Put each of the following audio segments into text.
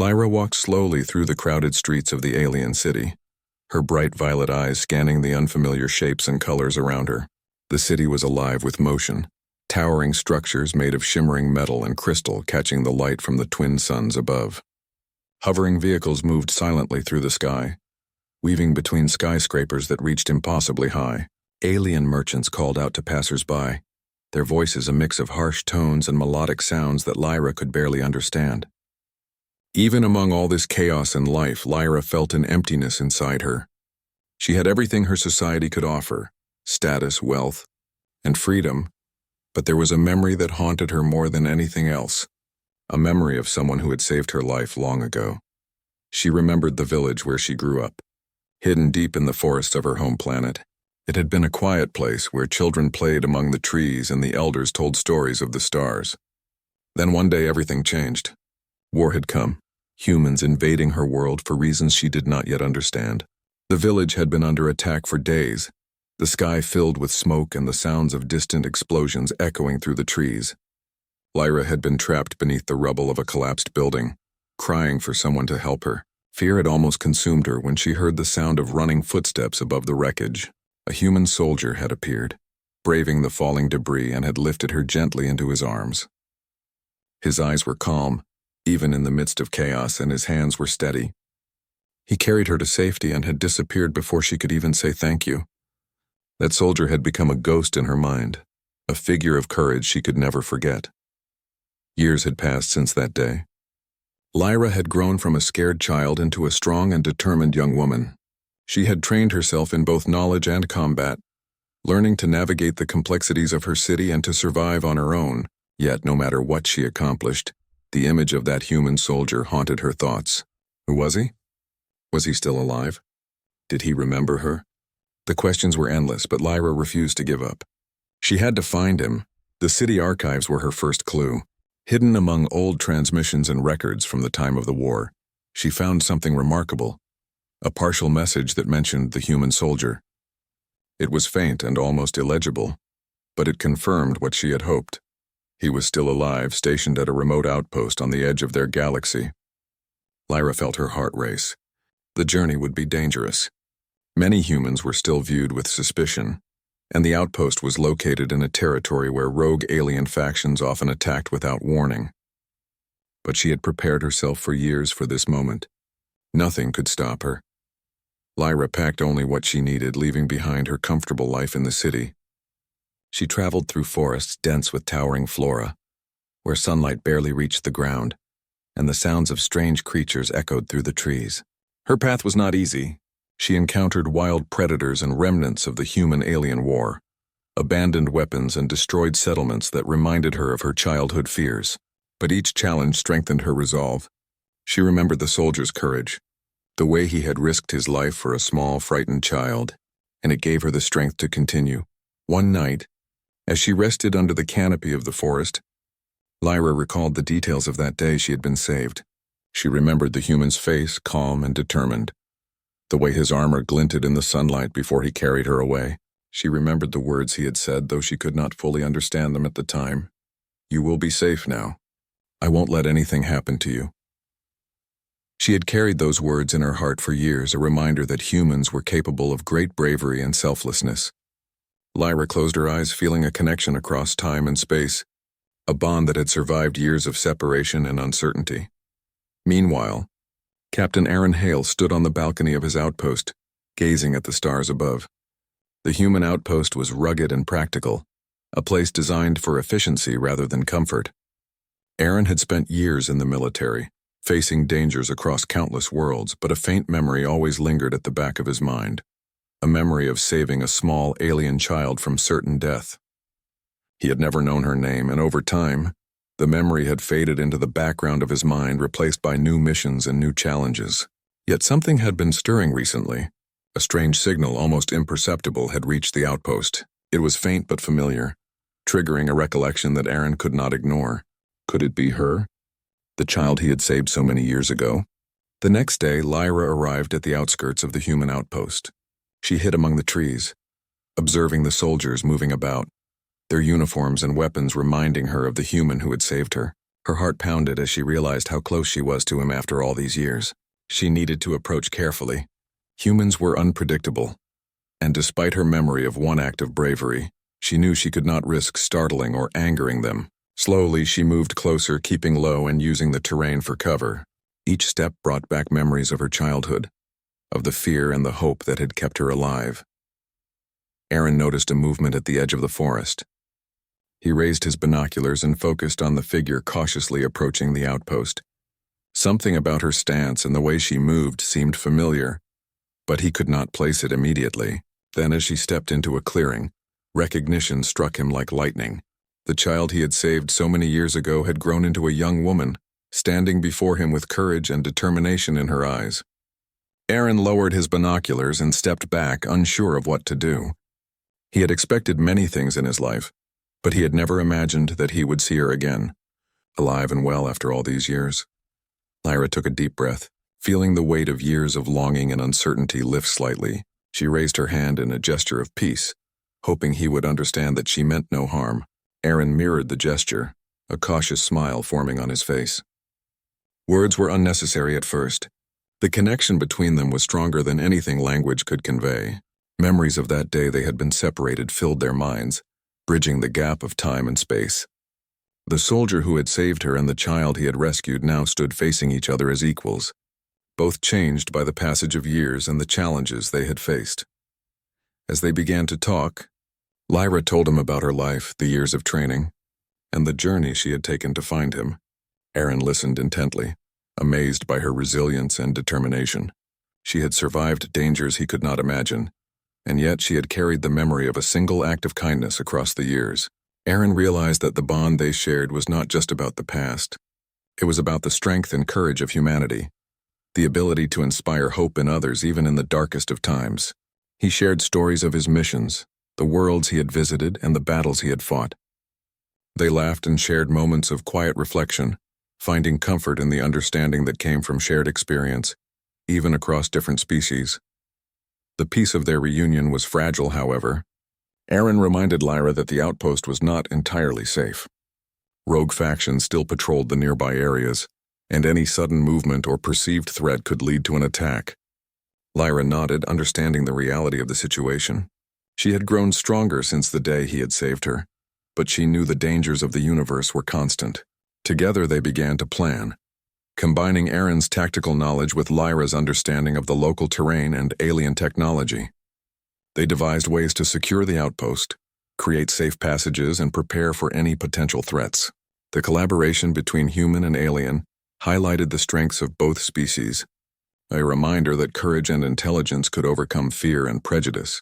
Lyra walked slowly through the crowded streets of the alien city, her bright violet eyes scanning the unfamiliar shapes and colors around her. The city was alive with motion, towering structures made of shimmering metal and crystal catching the light from the twin suns above. Hovering vehicles moved silently through the sky, weaving between skyscrapers that reached impossibly high. Alien merchants called out to passers-by, their voices a mix of harsh tones and melodic sounds that Lyra could barely understand. Even among all this chaos and life, Lyra felt an emptiness inside her. She had everything her society could offer, status, wealth, and freedom, but there was a memory that haunted her more than anything else, a memory of someone who had saved her life long ago. She remembered the village where she grew up, hidden deep in the forests of her home planet. It had been a quiet place where children played among the trees and the elders told stories of the stars. Then one day everything changed. War had come, humans invading her world for reasons she did not yet understand. The village had been under attack for days, the sky filled with smoke and the sounds of distant explosions echoing through the trees. Lyra had been trapped beneath the rubble of a collapsed building, crying for someone to help her. Fear had almost consumed her when she heard the sound of running footsteps above the wreckage. A human soldier had appeared, braving the falling debris, and had lifted her gently into his arms. His eyes were calm, even in the midst of chaos, and his hands were steady. He carried her to safety and had disappeared before she could even say thank you. That soldier had become a ghost in her mind, a figure of courage she could never forget. Years had passed since that day. Lyra had grown from a scared child into a strong and determined young woman. She had trained herself in both knowledge and combat, learning to navigate the complexities of her city and to survive on her own. Yet, no matter what she accomplished, the image of that human soldier haunted her thoughts. Who was he? Was he still alive? Did he remember her? The questions were endless, but Lyra refused to give up. She had to find him. The city archives were her first clue. Hidden among old transmissions and records from the time of the war, she found something remarkable, a partial message that mentioned the human soldier. It was faint and almost illegible, but it confirmed what she had hoped. He was still alive, stationed at a remote outpost on the edge of their galaxy. Lyra felt her heart race. The journey would be dangerous. Many humans were still viewed with suspicion, and the outpost was located in a territory where rogue alien factions often attacked without warning. But she had prepared herself for years for this moment. Nothing could stop her. Lyra packed only what she needed, leaving behind her comfortable life in the city. She traveled through forests dense with towering flora, where sunlight barely reached the ground, and the sounds of strange creatures echoed through the trees. Her path was not easy. She encountered wild predators and remnants of the human-alien war, abandoned weapons and destroyed settlements that reminded her of her childhood fears. But each challenge strengthened her resolve. She remembered the soldier's courage, the way he had risked his life for a small, frightened child, and it gave her the strength to continue. One night, as she rested under the canopy of the forest, Lyra recalled the details of that day she had been saved. She remembered the human's face, calm and determined, the way his armor glinted in the sunlight before he carried her away. She remembered the words he had said, though she could not fully understand them at the time. "You will be safe now. I won't let anything happen to you." She had carried those words in her heart for years, a reminder that humans were capable of great bravery and selflessness. Lyra closed her eyes, feeling a connection across time and space, a bond that had survived years of separation and uncertainty. Meanwhile, Captain Aaron Hale stood on the balcony of his outpost, gazing at the stars above. The human outpost was rugged and practical, a place designed for efficiency rather than comfort. Aaron had spent years in the military, facing dangers across countless worlds, but a faint memory always lingered at the back of his mind, a memory of saving a small alien child from certain death. He had never known her name, and over time, the memory had faded into the background of his mind, replaced by new missions and new challenges. Yet something had been stirring recently. A strange signal, almost imperceptible, had reached the outpost. It was faint but familiar, triggering a recollection that Aaron could not ignore. Could it be her? The child he had saved so many years ago? The next day, Lyra arrived at the outskirts of the human outpost. She hid among the trees, observing the soldiers moving about, their uniforms and weapons reminding her of the human who had saved her. Her heart pounded as she realized how close she was to him after all these years. She needed to approach carefully. Humans were unpredictable, and despite her memory of one act of bravery, she knew she could not risk startling or angering them. Slowly, she moved closer, keeping low and using the terrain for cover. Each step brought back memories of her childhood, of the fear and the hope that had kept her alive. Aaron noticed a movement at the edge of the forest. He raised his binoculars and focused on the figure cautiously approaching the outpost. Something about her stance and the way she moved seemed familiar, but he could not place it immediately. Then, as she stepped into a clearing, recognition struck him like lightning. The child he had saved so many years ago had grown into a young woman, standing before him with courage and determination in her eyes. Aaron lowered his binoculars and stepped back, unsure of what to do. He had expected many things in his life, but he had never imagined that he would see her again, alive and well after all these years. Lyra took a deep breath, feeling the weight of years of longing and uncertainty lift slightly. She raised her hand in a gesture of peace, hoping he would understand that she meant no harm. Aaron mirrored the gesture, a cautious smile forming on his face. Words were unnecessary at first. The connection between them was stronger than anything language could convey. Memories of that day they had been separated filled their minds, bridging the gap of time and space. The soldier who had saved her and the child he had rescued now stood facing each other as equals, both changed by the passage of years and the challenges they had faced. As they began to talk, Lyra told him about her life, the years of training, and the journey she had taken to find him. Aaron listened intently, amazed by her resilience and determination. She had survived dangers he could not imagine, and yet she had carried the memory of a single act of kindness across the years. Aaron realized that the bond they shared was not just about the past. It was about the strength and courage of humanity, the ability to inspire hope in others even in the darkest of times. He shared stories of his missions, the worlds he had visited, and the battles he had fought. They laughed and shared moments of quiet reflection, finding comfort in the understanding that came from shared experience, even across different species. The peace of their reunion was fragile, however. Aaron reminded Lyra that the outpost was not entirely safe. Rogue factions still patrolled the nearby areas, and any sudden movement or perceived threat could lead to an attack. Lyra nodded, understanding the reality of the situation. She had grown stronger since the day he had saved her, but she knew the dangers of the universe were constant. Together they began to plan, combining Aaron's tactical knowledge with Lyra's understanding of the local terrain and alien technology. They devised ways to secure the outpost, create safe passages, and prepare for any potential threats. The collaboration between human and alien highlighted the strengths of both species, a reminder that courage and intelligence could overcome fear and prejudice.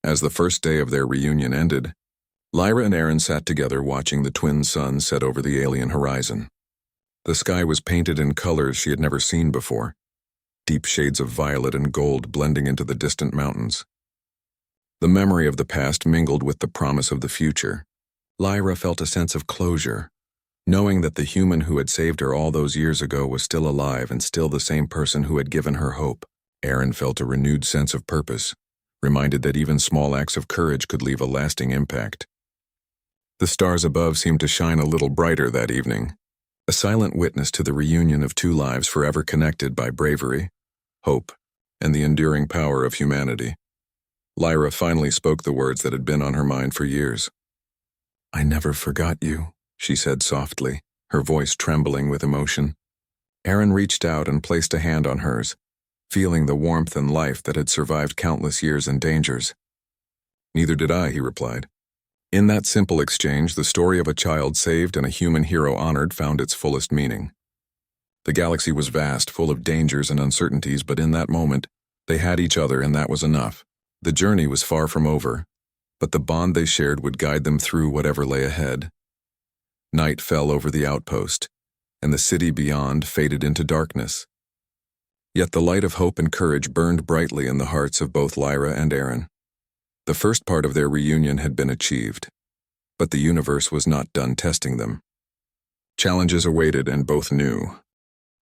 As the first day of their reunion ended, Lyra and Aaron sat together watching the twin suns set over the alien horizon. The sky was painted in colors she had never seen before, deep shades of violet and gold blending into the distant mountains. The memory of the past mingled with the promise of the future. Lyra felt a sense of closure, knowing that the human who had saved her all those years ago was still alive and still the same person who had given her hope. Aaron felt a renewed sense of purpose, reminded that even small acts of courage could leave a lasting impact. The stars above seemed to shine a little brighter that evening, a silent witness to the reunion of two lives forever connected by bravery, hope, and the enduring power of humanity. Lyra finally spoke the words that had been on her mind for years. "I never forgot you," she said softly, her voice trembling with emotion. Aaron reached out and placed a hand on hers, feeling the warmth and life that had survived countless years and dangers. "Neither did I," he replied. In that simple exchange, the story of a child saved and a human hero honored found its fullest meaning. The galaxy was vast, full of dangers and uncertainties, but in that moment, they had each other, and that was enough. The journey was far from over, but the bond they shared would guide them through whatever lay ahead. Night fell over the outpost, and the city beyond faded into darkness. Yet the light of hope and courage burned brightly in the hearts of both Lyra and Aaron. The first part of their reunion had been achieved, but the universe was not done testing them. Challenges awaited, and both knew.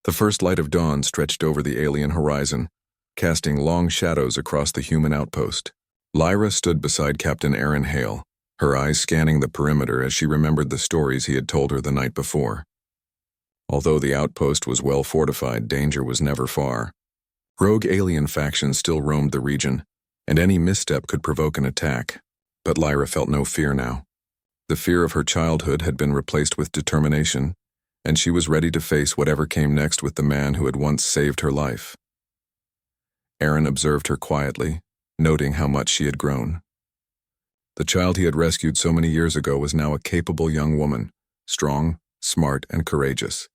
The first light of dawn stretched over the alien horizon, casting long shadows across the human outpost. Lyra stood beside Captain Aaron Hale, her eyes scanning the perimeter as she remembered the stories he had told her the night before. Although the outpost was well fortified, danger was never far. Rogue alien factions still roamed the region, and any misstep could provoke an attack. But Lyra felt no fear now. The fear of her childhood had been replaced with determination, and she was ready to face whatever came next with the man who had once saved her life. Aaron observed her quietly, noting how much she had grown. The child he had rescued so many years ago was now a capable young woman, strong, smart, and courageous.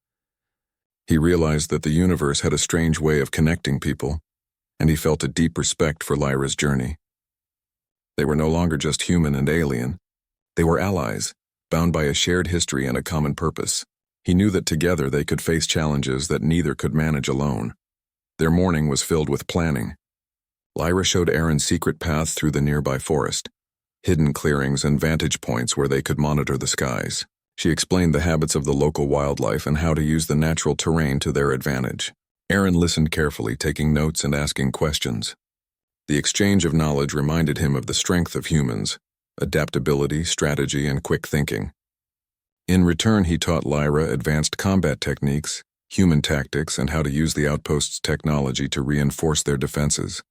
He realized that the universe had a strange way of connecting people, and he felt a deep respect for Lyra's journey. They were no longer just human and alien. They were allies, bound by a shared history and a common purpose. He knew that together they could face challenges that neither could manage alone. Their morning was filled with planning. Lyra showed Aaron secret paths through the nearby forest, hidden clearings and vantage points where they could monitor the skies. She explained the habits of the local wildlife and how to use the natural terrain to their advantage. Aaron listened carefully, taking notes and asking questions. The exchange of knowledge reminded him of the strength of humans: adaptability, strategy, and quick thinking. In return, he taught Lyra advanced combat techniques, human tactics, and how to use the outpost's technology to reinforce their defenses.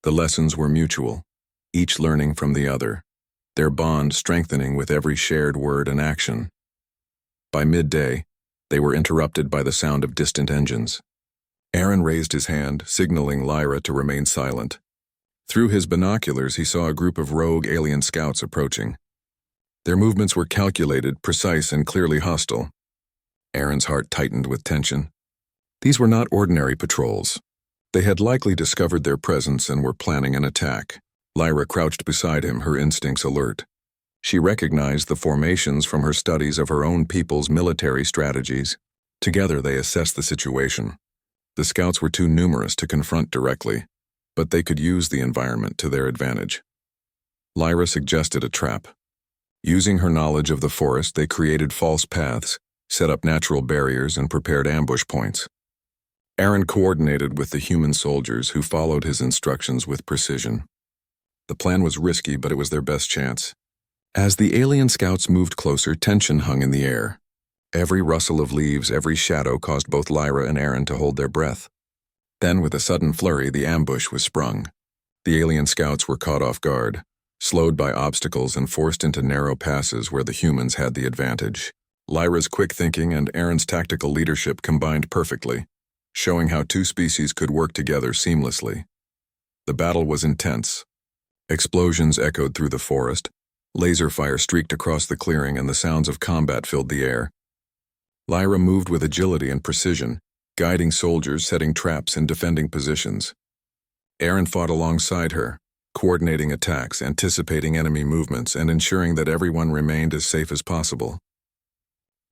The lessons were mutual, each learning from the other, their bond strengthening with every shared word and action. By midday, they were interrupted by the sound of distant engines. Aaron raised his hand, signaling Lyra to remain silent. Through his binoculars, he saw a group of rogue alien scouts approaching. Their movements were calculated, precise, and clearly hostile. Aaron's heart tightened with tension. These were not ordinary patrols. They had likely discovered their presence and were planning an attack. Lyra crouched beside him, her instincts alert. She recognized the formations from her studies of her own people's military strategies. Together they assessed the situation. The scouts were too numerous to confront directly, but they could use the environment to their advantage. Lyra suggested a trap. Using her knowledge of the forest, they created false paths, set up natural barriers, and prepared ambush points. Aaron coordinated with the human soldiers, who followed his instructions with precision. The plan was risky, but it was their best chance. As the alien scouts moved closer, tension hung in the air. Every rustle of leaves, every shadow caused both Lyra and Aaron to hold their breath. Then, with a sudden flurry, the ambush was sprung. The alien scouts were caught off guard, slowed by obstacles and forced into narrow passes where the humans had the advantage. Lyra's quick thinking and Aaron's tactical leadership combined perfectly, showing how two species could work together seamlessly. The battle was intense. Explosions echoed through the forest, laser fire streaked across the clearing, and the sounds of combat filled the air. Lyra moved with agility and precision, guiding soldiers, setting traps, and defending positions. Aaron fought alongside her, coordinating attacks, anticipating enemy movements, and ensuring that everyone remained as safe as possible.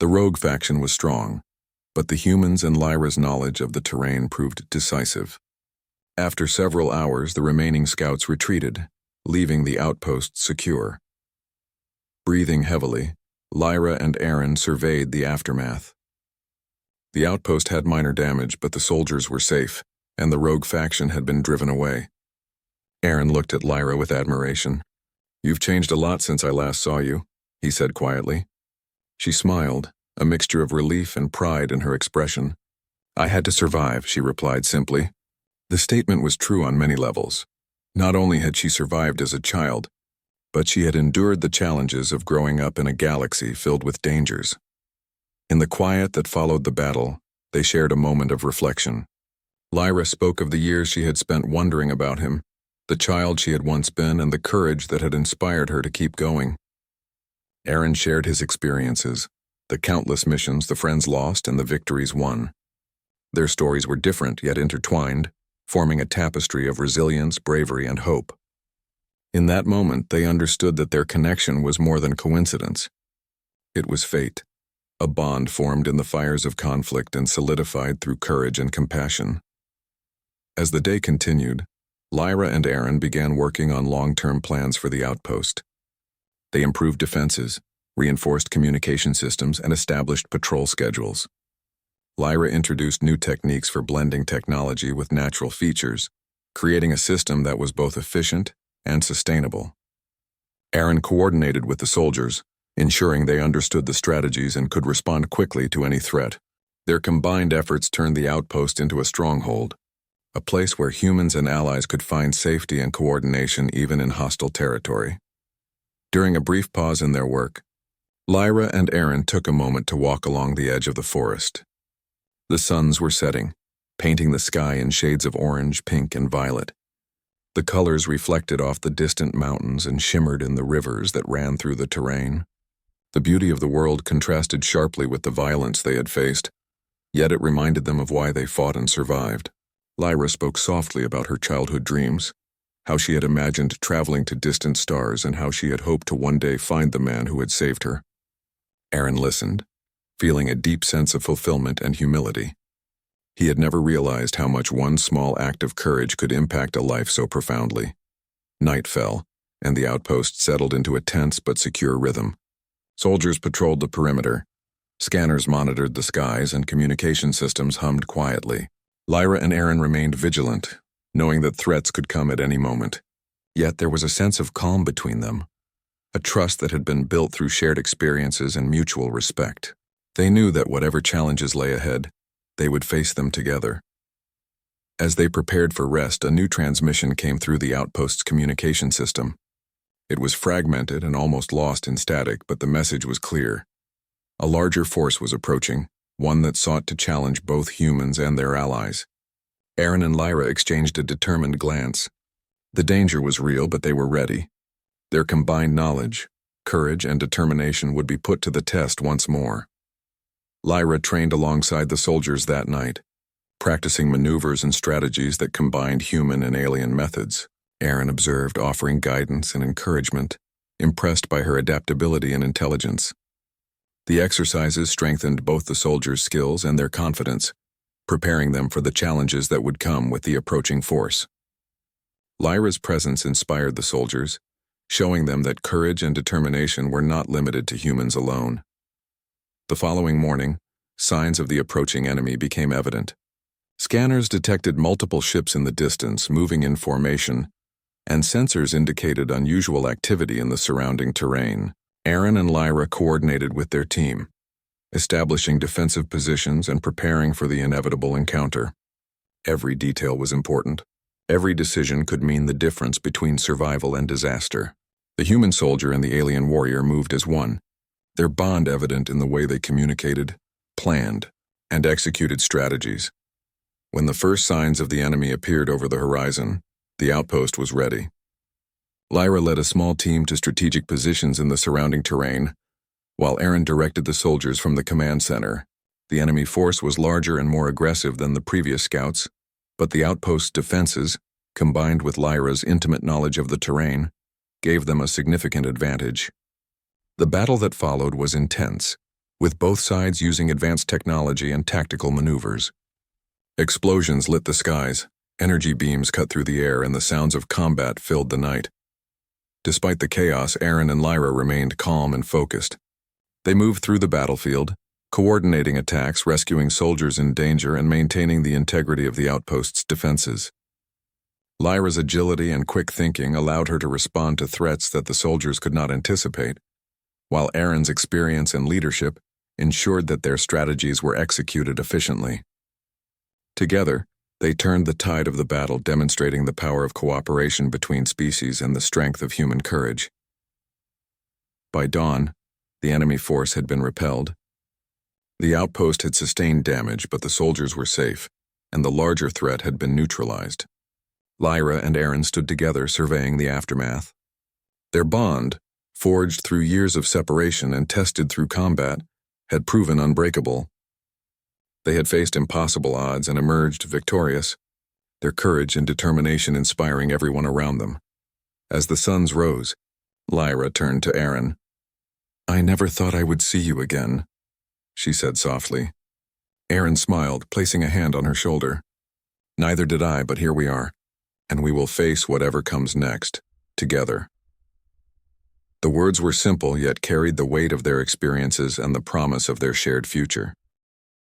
The rogue faction was strong, but the humans and Lyra's knowledge of the terrain proved decisive. After several hours, the remaining scouts retreated, leaving the outpost secure. Breathing heavily, Lyra and Aaron surveyed the aftermath. The outpost had minor damage, but the soldiers were safe, and the rogue faction had been driven away. Aaron looked at Lyra with admiration. "You've changed a lot since I last saw you," he said quietly. She smiled, a mixture of relief and pride in her expression. "I had to survive," she replied simply. The statement was true on many levels. Not only had she survived as a child, but she had endured the challenges of growing up in a galaxy filled with dangers. In the quiet that followed the battle, they shared a moment of reflection. Lyra spoke of the years she had spent wondering about him, the child she had once been, and the courage that had inspired her to keep going. Aaron shared his experiences, the countless missions the friends lost and the victories won. Their stories were different yet intertwined, forming a tapestry of resilience, bravery, and hope. In that moment, they understood that their connection was more than coincidence. It was fate, a bond formed in the fires of conflict and solidified through courage and compassion. As the day continued, Lyra and Aaron began working on long-term plans for the outpost. They improved defenses, reinforced communication systems, and established patrol schedules. Lyra introduced new techniques for blending technology with natural features, creating a system that was both efficient and sustainable. Aaron coordinated with the soldiers, ensuring they understood the strategies and could respond quickly to any threat. Their combined efforts turned the outpost into a stronghold, a place where humans and allies could find safety and coordination even in hostile territory. During a brief pause in their work, Lyra and Aaron took a moment to walk along the edge of the forest. The suns were setting, painting the sky in shades of orange, pink, and violet. The colors reflected off the distant mountains and shimmered in the rivers that ran through the terrain. The beauty of the world contrasted sharply with the violence they had faced, yet it reminded them of why they fought and survived. Lyra spoke softly about her childhood dreams, how she had imagined traveling to distant stars and how she had hoped to one day find the man who had saved her. Aaron listened, feeling a deep sense of fulfillment and humility. He had never realized how much one small act of courage could impact a life so profoundly. Night fell, and the outpost settled into a tense but secure rhythm. Soldiers patrolled the perimeter. Scanners monitored the skies, and communication systems hummed quietly. Lyra and Aaron remained vigilant, knowing that threats could come at any moment. Yet there was a sense of calm between them, a trust that had been built through shared experiences and mutual respect. They knew that whatever challenges lay ahead, they would face them together. As they prepared for rest, a new transmission came through the outpost's communication system. It was fragmented and almost lost in static, but the message was clear. A larger force was approaching, one that sought to challenge both humans and their allies. Aaron and Lyra exchanged a determined glance. The danger was real, but they were ready. Their combined knowledge, courage, and determination would be put to the test once more. Lyra trained alongside the soldiers that night, practicing maneuvers and strategies that combined human and alien methods. Aaron observed, offering guidance and encouragement, impressed by her adaptability and intelligence. The exercises strengthened both the soldiers' skills and their confidence, preparing them for the challenges that would come with the approaching force. Lyra's presence inspired the soldiers, showing them that courage and determination were not limited to humans alone. The following morning, signs of the approaching enemy became evident. Scanners detected multiple ships in the distance, moving in formation, and sensors indicated unusual activity in the surrounding terrain. Aaron and Lyra coordinated with their team, establishing defensive positions and preparing for the inevitable encounter. Every detail was important. Every decision could mean the difference between survival and disaster. The human soldier and the alien warrior moved as one, their bond evident in the way they communicated, planned, and executed strategies. When the first signs of the enemy appeared over the horizon, the outpost was ready. Lyra led a small team to strategic positions in the surrounding terrain, while Aaron directed the soldiers from the command center. The enemy force was larger and more aggressive than the previous scouts, but the outpost's defenses, combined with Lyra's intimate knowledge of the terrain, gave them a significant advantage. The battle that followed was intense, with both sides using advanced technology and tactical maneuvers. Explosions lit the skies, energy beams cut through the air, and the sounds of combat filled the night. Despite the chaos, Aaron and Lyra remained calm and focused. They moved through the battlefield, coordinating attacks, rescuing soldiers in danger, and maintaining the integrity of the outpost's defenses. Lyra's agility and quick thinking allowed her to respond to threats that the soldiers could not anticipate, while Aaron's experience and leadership ensured that their strategies were executed efficiently. Together, they turned the tide of the battle, demonstrating the power of cooperation between species and the strength of human courage. By dawn, the enemy force had been repelled. The outpost had sustained damage, but the soldiers were safe, and the larger threat had been neutralized. Lyra and Aaron stood together, surveying the aftermath. Their bond, forged through years of separation and tested through combat, had proven unbreakable. They had faced impossible odds and emerged victorious, their courage and determination inspiring everyone around them. As the suns rose, Lyra turned to Aaron. "I never thought I would see you again," she said softly. Aaron smiled, placing a hand on her shoulder. "Neither did I, but here we are, and we will face whatever comes next, together." The words were simple, yet carried the weight of their experiences and the promise of their shared future.